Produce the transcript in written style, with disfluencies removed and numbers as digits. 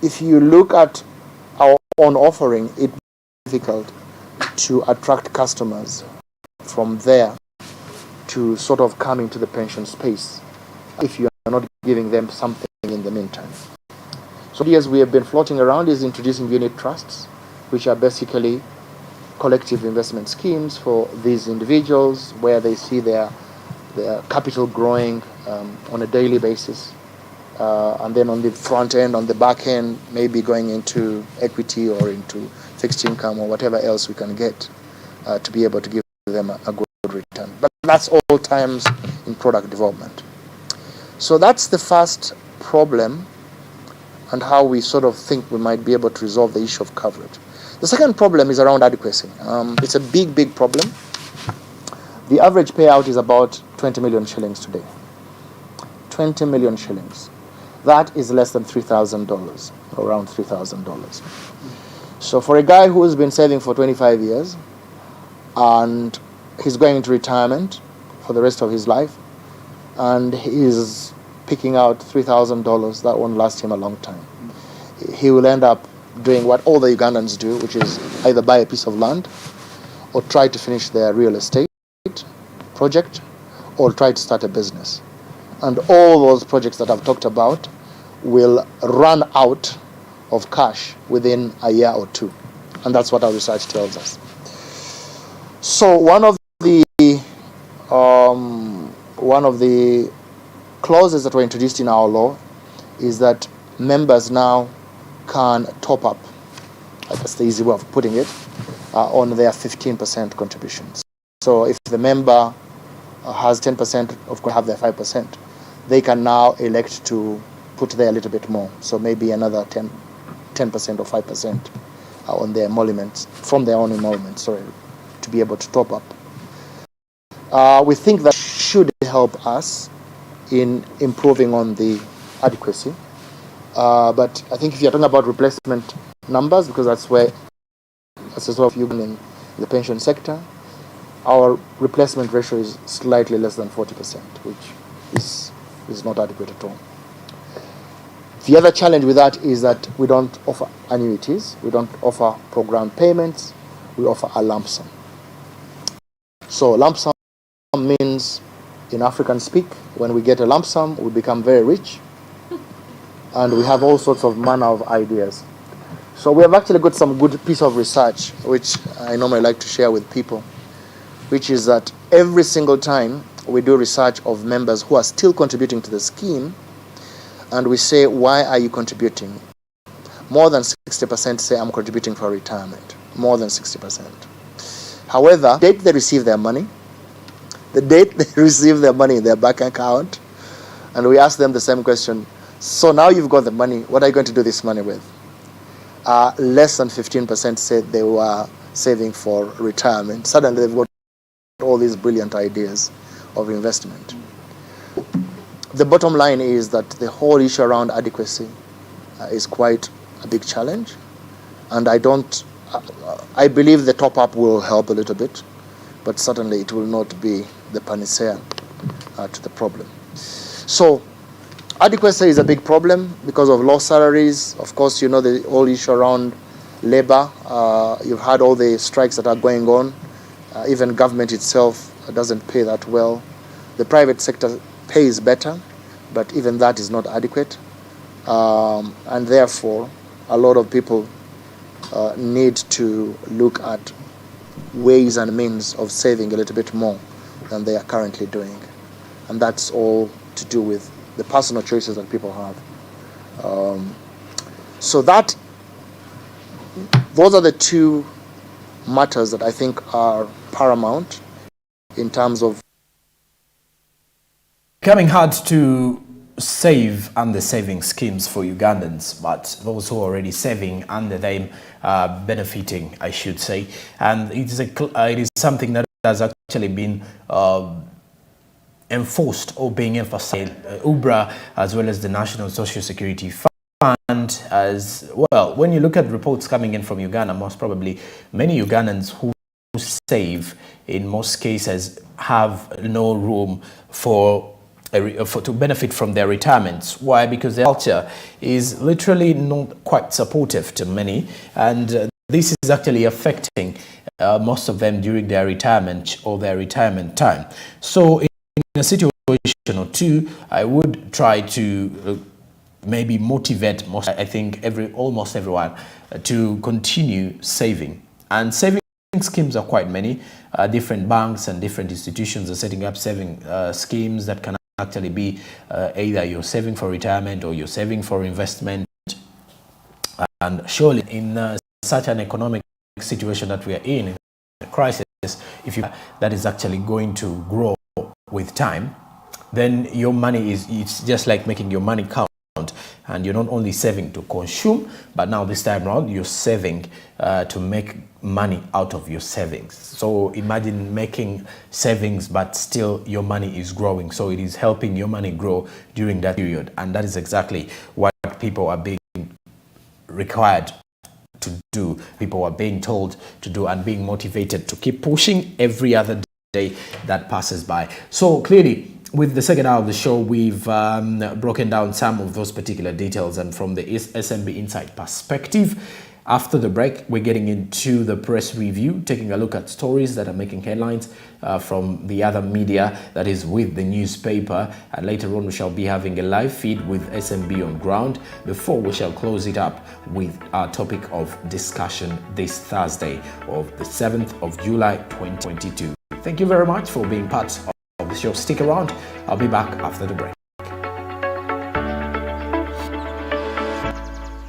if you look at our own offering, it's difficult to attract customers from there to sort of come into the pension space if you are not giving them something in the meantime. So ideas we have been floating around is introducing unit trusts, which are basically collective investment schemes for these individuals where they see their capital growing on a daily basis. And then on the front end, on the back end, maybe going into equity or into fixed income or whatever else we can get to be able to give them a good return. But that's all times in product development. So that's the first problem and how we sort of think we might be able to resolve the issue of coverage. The second problem is around adequacy. It's a big problem. The average payout is about 20 million shillings today. 20 million shillings. That is less than $3,000, around $3,000. So for a guy who has been saving for 25 years and he's going into retirement for the rest of his life and he's picking out $3,000, that won't last him a long time. He will end up doing what all the Ugandans do, which is either buy a piece of land or try to finish their real estate project or try to start a business. And all those projects that I've talked about will run out of cash within a year or two. And that's what our research tells us. So one of the clauses that were introduced in our law is that members now can top up, I guess the easy way of putting it, on their 15% contributions. So if the member has 10%, of course have their 5%, they can now elect to put there a little bit more. So maybe another 10% or 5% on their emoluments, from their own emoluments, to be able to top up. We think that should help us in improving on the adequacy. But I think if you're talking about replacement numbers, because that's where, as well as you in the pension sector, our replacement ratio is slightly less than 40%, which is not adequate at all. The other challenge with that is that we don't offer annuities, we don't offer program payments, we offer a lump sum. So lump sum means, in African speak, when we get a lump sum, we become very rich, and we have all sorts of manner of ideas. So we have actually got some good piece of research, which I normally like to share with people, which is that every single time we do research of members who are still contributing to the scheme, and we say, why are you contributing? More than 60% say, I'm contributing for retirement. More than 60%. However, the date they receive their money, in their bank account, and we ask them the same question, so now you've got the money, what are you going to do this money with? Less than 15% said they were saving for retirement. Suddenly they've got all these brilliant ideas of investment. The bottom line is that the whole issue around adequacy is quite a big challenge, and I believe the top-up will help a little bit, but certainly it will not be the panacea to the problem. So adequacy is a big problem because of low salaries. Of course, you know the whole issue around labor. You've had all the strikes that are going on. Even government itself doesn't pay that well. The private sector pays better, but even that is not adequate. And therefore, a lot of people need to look at ways and means of saving a little bit more than they are currently doing. And that's all to do with the personal choices that people have. So those are the two matters that I think are paramount in terms of becoming hard to save under saving schemes for Ugandans, but those who are already saving under them benefiting, I should say. And it is something that has actually been enforced or being emphasized. UBRA, as well as the National Social Security Fund, as well. When you look at reports coming in from Uganda, most probably many Ugandans who save in most cases have no room for to benefit from their retirements. Why? Because their culture is literally not quite supportive to many, and this is actually affecting most of them during their retirement or their retirement time. So in a situation or two, I would try to maybe motivate almost everyone to continue saving. And saving schemes are quite many. Different banks and different institutions are setting up saving schemes that can actually be either you're saving for retirement or you're saving for investment. And surely in such an economic situation that we are in a crisis, that is actually going to grow with time, then your money it's just like making your money count. And you're not only saving to consume, but now this time around you're saving to make money out of your savings. So imagine making savings, but still your money is growing. So it is helping your money grow during that period. And that is exactly what people are being required to do. People are being told to do and being motivated to keep pushing every other day that passes by. So clearly, with the second hour of the show, we've broken down some of those particular details, and from the SMB Insight perspective. After the break, we're getting into the press review, taking a look at stories that are making headlines from the other media that is with the newspaper. And later on, we shall be having a live feed with SMB on ground before we shall close it up with our topic of discussion this Thursday of the 7th of July 2022. Thank you very much for being part of the show. Stick around. I'll be back after the break.